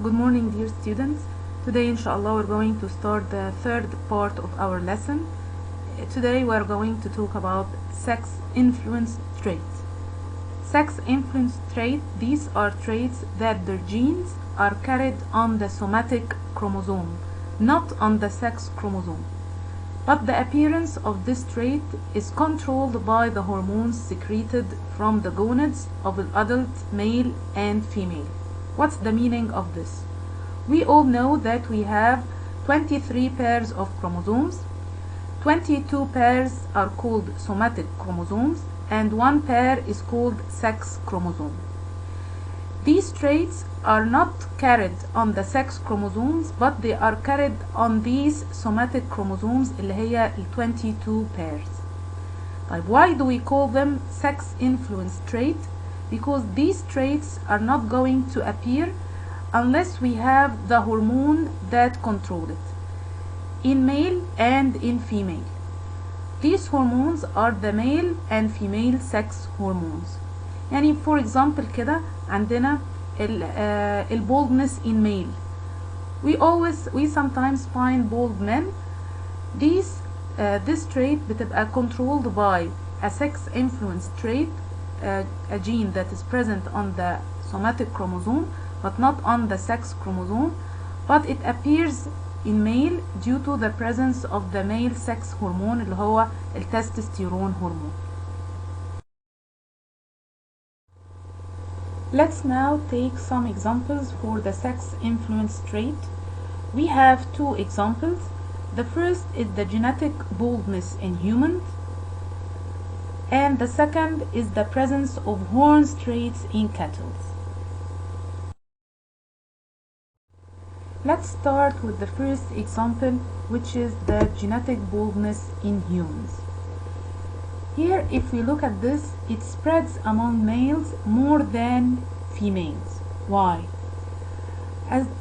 Good morning, dear students. Today, inshallah, we're going to start the third part of our lesson. Today, we're going to talk about sex influence traits. Sex influence traits, these are traits that their genes are carried on the somatic chromosome, not on the sex chromosome. But the appearance of this trait is controlled by the hormones secreted from the gonads of an adult male and female. What's the meaning of this? We all know that we have 23 pairs of chromosomes. 22 pairs are called somatic chromosomes and one pair is called sex chromosome. These traits are not carried on the sex chromosomes, but they are carried on these somatic chromosomes اللي هي ال 22 pairs. Why do we call them sex influence trait? Because these traits are not going to appear unless we have the hormone that control it in male and in female. These hormones are the male and female sex hormones. يعني for example كده عندنا ال baldness in male. We sometimes find bald men. This trait بتبقى controlled by a sex influence trait, a gene that is present on the somatic chromosome but not on the sex chromosome, but it appears in male due to the presence of the male sex hormone اللي هو التستوستيرون hormone. Let's now take some examples for the sex influence trait. We have two examples. The first is the genetic baldness in humans, and the second is the presence of horn traits in cattle. Let's start with the first example, which is the genetic baldness in humans. Here, if we look at this, it spreads among males more than females. Why?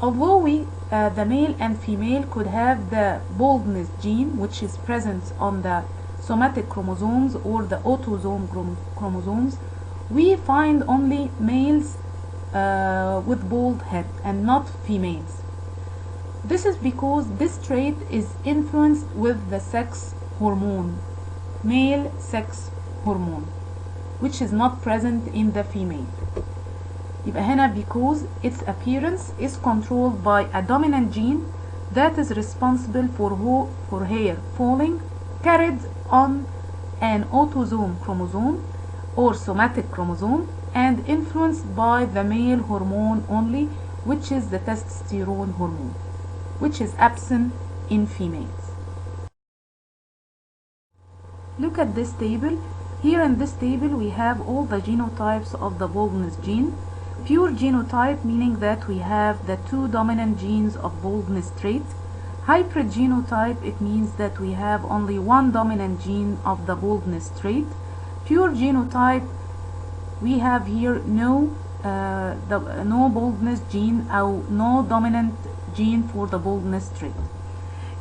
Although the male and female could have the baldness gene, which is present on the somatic chromosomes or the autosome chromosomes, we find only males with bald head and not females. This is because this trait is influenced with the sex hormone, male sex hormone, which is not present in the female. يبقى هنا because its appearance is controlled by a dominant gene that is responsible for hair falling carried on an autosome chromosome or somatic chromosome and influenced by the male hormone only, which is the testosterone hormone, which is absent in females. Look at this table. Here in this table we have all the genotypes of the baldness gene. Pure genotype meaning that we have the two dominant genes of baldness trait. Hybrid genotype, it means that we have only one dominant gene of the baldness trait. Pure genotype, we have here no baldness gene or no dominant gene for the baldness trait.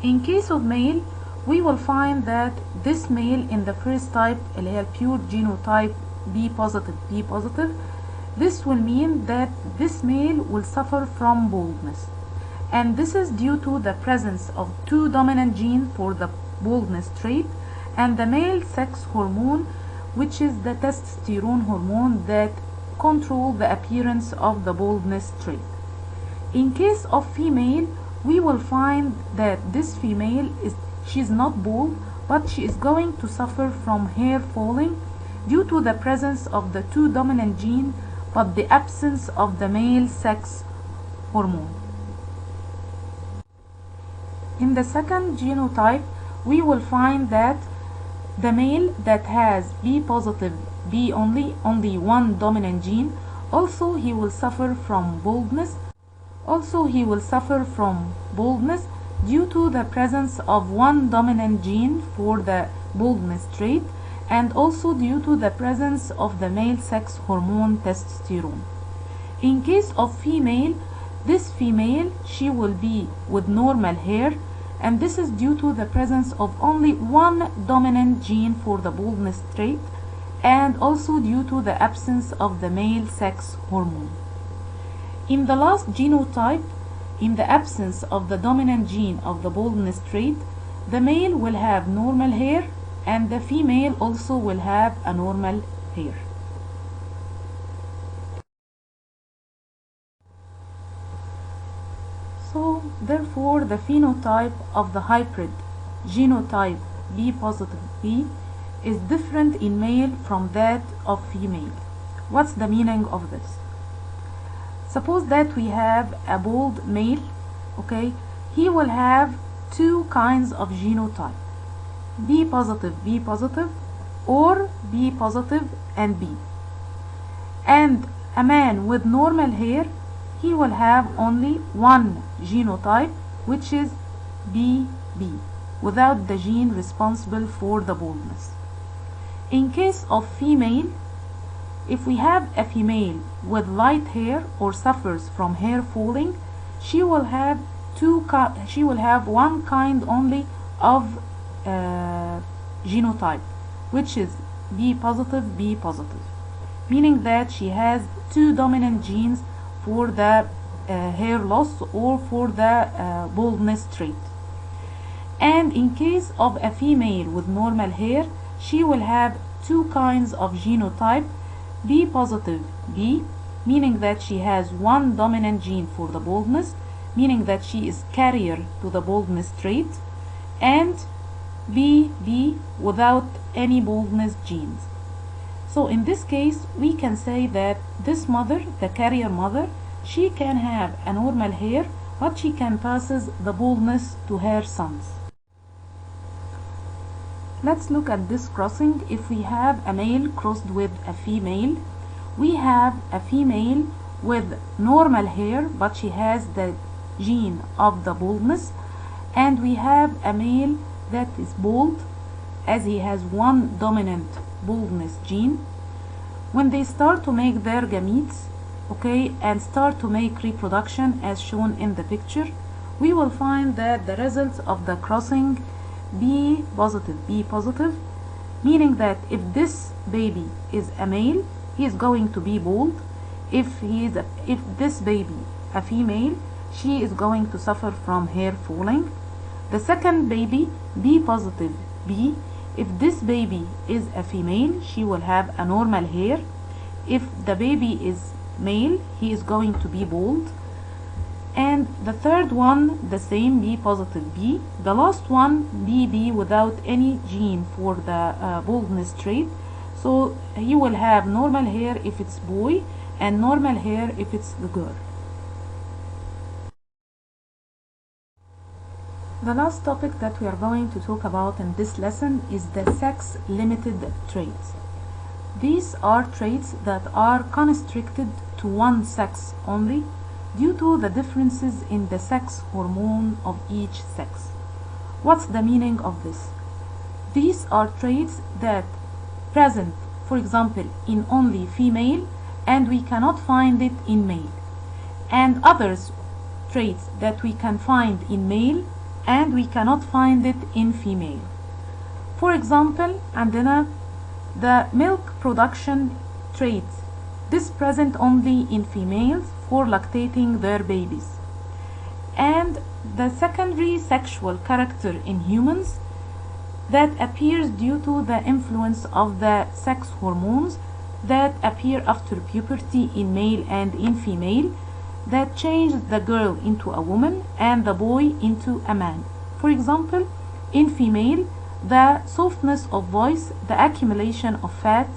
In case of male, we will find that this male in the first type اللي هي pure genotype B positive, this will mean that this male will suffer from baldness, and this is due to the presence of two dominant genes for the baldness trait and the male sex hormone, which is the testosterone hormone that control the appearance of the baldness trait. In case of female, we will find that this female she's not bald, but she is going to suffer from hair falling due to the presence of the two dominant genes but the absence of the male sex hormone. In the second genotype, we will find that the male that has B positive, B only one dominant gene, also he will suffer from baldness. Due to the presence of one dominant gene for the baldness trait and also due to the presence of the male sex hormone testosterone. In case of female, this female, she will be with normal hair, and this is due to the presence of only one dominant gene for the baldness trait and also due to the absence of the male sex hormone. In the last genotype, in the absence of the dominant gene of the baldness trait, the male will have normal hair and the female also will have a normal hair. So therefore the phenotype of the hybrid genotype B positive B is different in male from that of female. What's the meaning of this? Suppose that we have a bald male, okay, he will have two kinds of genotype, B positive or B positive and B. And a man with normal hair, he will have only one genotype, which is BB, without the gene responsible for the baldness. In case of female, if we have a female with light hair or suffers from hair falling, she will have one kind only of genotype, which is B positive, meaning that she has two dominant genes for the hair loss or for the baldness trait. And in case of a female with normal hair, she will have two kinds of genotype, B positive B, meaning that she has one dominant gene for the baldness, meaning that she is carrier to the baldness trait, and BB without any baldness genes. So in this case we can say that this mother, the carrier mother, she can have a normal hair, but she can passes the baldness to her sons. Let's look at this crossing. If we have a male crossed with a female, we have a female with normal hair but she has the gene of the baldness, and we have a male that is bald as he has one dominant baldness gene. When they start to make their gametes, okay, and start to make reproduction as shown in the picture, we will find that the results of the crossing B positive, meaning that if this baby is a male, he is going to be bald. If this baby a female, she is going to suffer from hair falling. The second baby, B positive B, if this baby is a female, she will have a normal hair. If the baby is male, he is going to be bald. And the third one, the same, B positive B. The last one, BB, without any gene for the baldness trait. So he will have normal hair if it's boy and normal hair if it's the girl. The last topic that we are going to talk about in this lesson is the sex-limited traits. These are traits that are constricted to one sex only due to the differences in the sex hormone of each sex. What's the meaning of this? These are traits that present, for example, in only female and we cannot find it in male, and others traits that we can find in male and we cannot find it in female. For example, عندنا the milk production trait. This present only in females for lactating their babies. And the secondary sexual character in humans that appears due to the influence of the sex hormones that appear after puberty in male and in female, that change the girl into a woman and the boy into a man. For example, in female, the softness of voice, the accumulation of fat,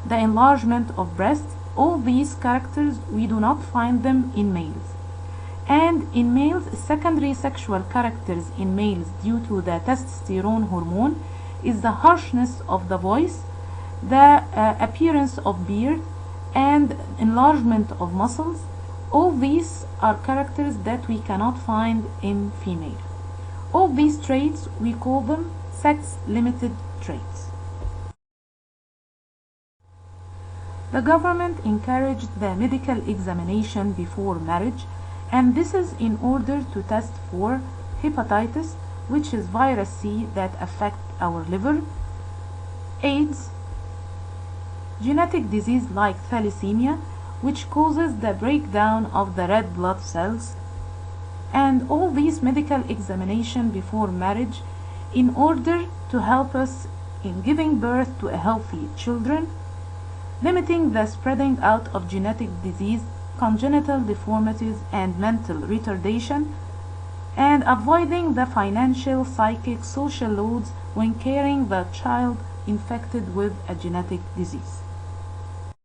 the enlargement of breasts, all these characters we do not find them in males. And in males, secondary sexual characters in males due to the testosterone hormone is the harshness of the voice, the appearance of beard, and enlargement of muscles. All these are characters that we cannot find in female. All these traits, we call them sex-limited traits. The government encouraged the medical examination before marriage, and this is in order to test for hepatitis, which is virus C that affect our liver, AIDS, genetic disease like thalassemia, which causes the breakdown of the red blood cells, and all these medical examination before marriage in order to help us in giving birth to a healthy children, limiting the spreading out of genetic disease, congenital deformities, and mental retardation, and avoiding the financial, psychic, social loads when carrying the child infected with a genetic disease.